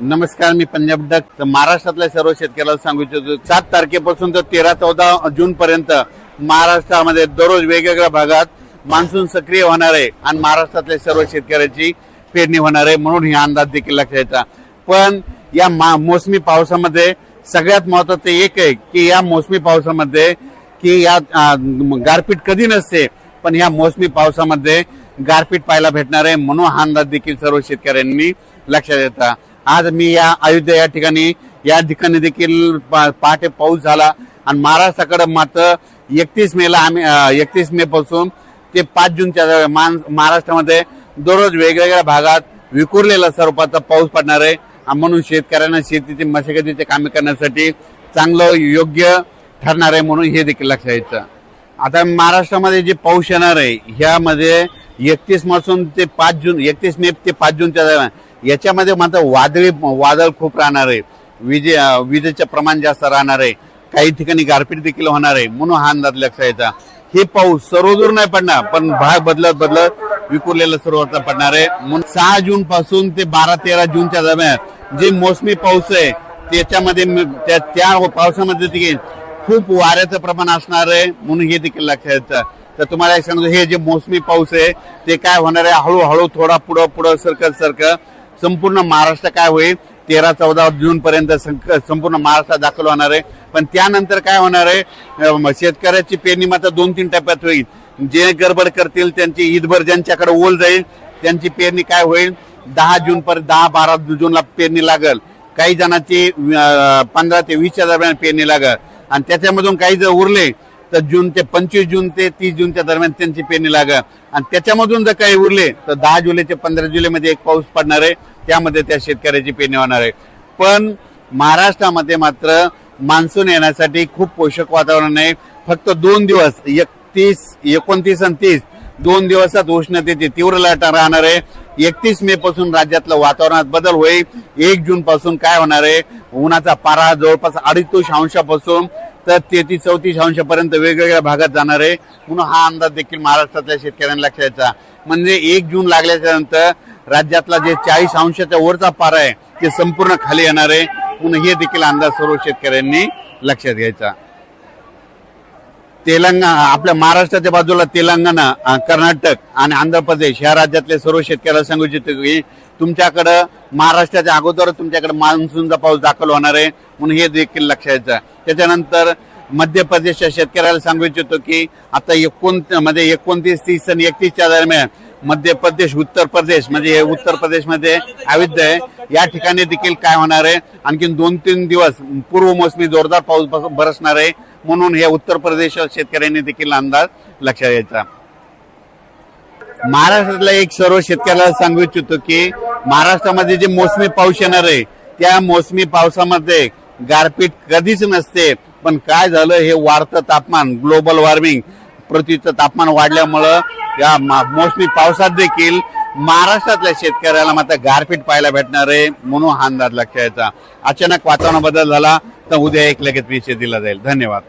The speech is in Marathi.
नमस्कार, मी पंजाब डक. तर महाराष्ट्रातल्या सर्व शेतकऱ्याला सांगू इच्छितो 7 तारखेपासून तर 13-14 जून पर्यंत महाराष्ट्रामध्ये दररोज वेगवेगळ्या भागात मान्सून सक्रिय होणार आहे आणि महाराष्ट्रातल्या सर्व शेतकऱ्याची पेरणी होणार आहे, म्हणून ही अंदाज देखील लक्षात घ्यायचा. पण या मोसमी पावसामध्ये सगळ्यात महत्त्वाचं एक आहे की या मोसमी पावसामध्ये की या गारपीट कधी नसते, पण या मोसमी पावसामध्ये गारपीट पाहायला भेटणार आहे, म्हणून हा अंदाज देखील सर्व शेतकऱ्यांनी लक्षात घेतला. आज मी या अयोध्या या ठिकाणी देखील पहाटे पाऊस झाला आणि महाराष्ट्राकडे मात्र 31 मे पासून ते 5 जूनच्या दरम्यान महाराष्ट्रामध्ये दररोज वेगवेगळ्या भागात विखुरलेला स्वरूपाचा पाऊस पडणार आहे, म्हणून शेतकऱ्यांना शेतीची मशागतीचे कामे करण्यासाठी चांगलं योग्य ठरणार आहे, म्हणून हे देखील लक्षात घ्यायचं. आता महाराष्ट्रामध्ये जे पाऊस येणार आहे ह्यामध्ये 31 पासून ते 5 जून 31 मे ते 5 जूनच्या दरम्यान याच्यामध्ये मात्र वादळ खूप राहणार आहे, विजेचं प्रमाण जास्त राहणार आहे, काही ठिकाणी गारपीट देखील होणार आहे, म्हणून हा अंदाज लक्षात घ्यायचा. हे पाऊस सर्वदूर नाही पडणार, पण भाग बदलत विखुरलेलं सर्वत्र पडणार आहे. म्हणून 6 जून पासून ते 12-13 जूनच्या दरम्यान जे मोसमी पाऊस आहे त्याच्यामध्ये त्या पावसामध्ये देखील खूप वाऱ्याचं प्रमाण असणार आहे, म्हणून हे देखील लक्षात घ्यायचं. तर तुम्हाला एक सांगतो, हे जे मोसमी पाऊस आहे ते काय होणार आहे, हळूहळू थोडा पुढं सरकत संपूर्ण महाराष्ट्र काय होईल 13-14 जून पर्यंत संपूर्ण महाराष्ट्रात दाखल होणार आहे. पण त्यानंतर काय होणार आहे, शेतकऱ्याची पेरणी मात्र 2-3 टप्प्यात होईल. जे गडबड करतील त्यांची ईदभर ज्यांच्याकडे ओल जाईल त्यांची पेरणी काय होईल 10 जून पर्यंत 10-12 जूनला पेरणी लागल, काही जणांची 15 ते 20 दरम्यान पेरणी लागल आणि त्याच्यामधून काही जर उरले तर 25 जून ते 30 जूनच्या दरम्यान त्यांची पेरणी लागल आणि त्याच्यामधून जर काही उरले तर 10 जुलै ते 15 जुलैमध्ये एक पाऊस पडणार आहे, त्यामध्ये त्या शेतकऱ्याची पेरणी होणार आहे. पण महाराष्ट्रामध्ये मात्र मान्सून येण्यासाठी खूप पोषक वातावरण आहे. फक्त 2 दिवस 29 आणि 30 2 दिवसात उष्णतेची तीव्र लाट राहणार आहे. 31 मे पासून राज्यातलं वातावरणात बदल होईल. 1 जून पासून काय होणार आहे, उन्हाचा पारा जवळपास 2.5 अंशापासून तर 33-34 अंशापर्यंत वेगवेगळ्या भागात जाणार आहे, म्हणून हा अंदाज देखील महाराष्ट्रातल्या शेतकऱ्यांना लक्षात घ्यायचा. म्हणजे 1 जून लागल्याच्या नंतर राज्यातला जे 40 अंशाच्या वरचा पारा आहे ते संपूर्ण खाली येणार आहे, म्हणून हे देखील अंदाज सर्व शेतकऱ्यांनी लक्षात घ्यायचा. आपल्या महाराष्ट्राच्या बाजूला तेलंगणा, कर्नाटक आणि आंध्र प्रदेश या राज्यातले सर्व शेतकऱ्याला सांगू इच्छितो की तुमच्याकडं महाराष्ट्राच्या अगोदर तुमच्याकडे मान्सूनचा पाऊस दाखल होणार आहे, म्हणून हे देखील लक्षात घ्यायचं. त्याच्यानंतर मध्य प्रदेशच्या शेतकऱ्याला सांगू इच्छितो की आता 29, 30 आणि 31च्या दरम्यान मध्य प्रदेश, उत्तर प्रदेश म्हणजे उत्तर प्रदेशमध्ये अयोध्या आहे या ठिकाणी देखील काय होणार आहे, आणखी 2-3 दिवस पूर्व मोसमी जोरदार पाऊस बरसणार आहे, म्हणून हे उत्तर प्रदेश शेतकऱ्यांनी देखील अंदाज लक्षात घ्यायचा. महाराष्ट्रातल्या एक सर्व शेतकऱ्याला सांगू इच्छितो की महाराष्ट्रामध्ये जे मोसमी पाऊस येणार आहे त्या मोसमी पावसामध्ये गारपीट कधीच नसते, पण काय झालं, हे वाढतं तापमान, ग्लोबल वॉर्मिंग, पृथ्वीचं तापमान वाढल्यामुळं या मोसमी पावसात देखील महाराष्ट्रातल्या शेतकऱ्याला मात्र गारपीट पाहायला भेटणार आहे, म्हणून हा अंदाज लक्षात घ्यायचा. अचानक वातावरण बदल झाला तर उद्या एक लगेच विषय दिला जाईल. धन्यवाद.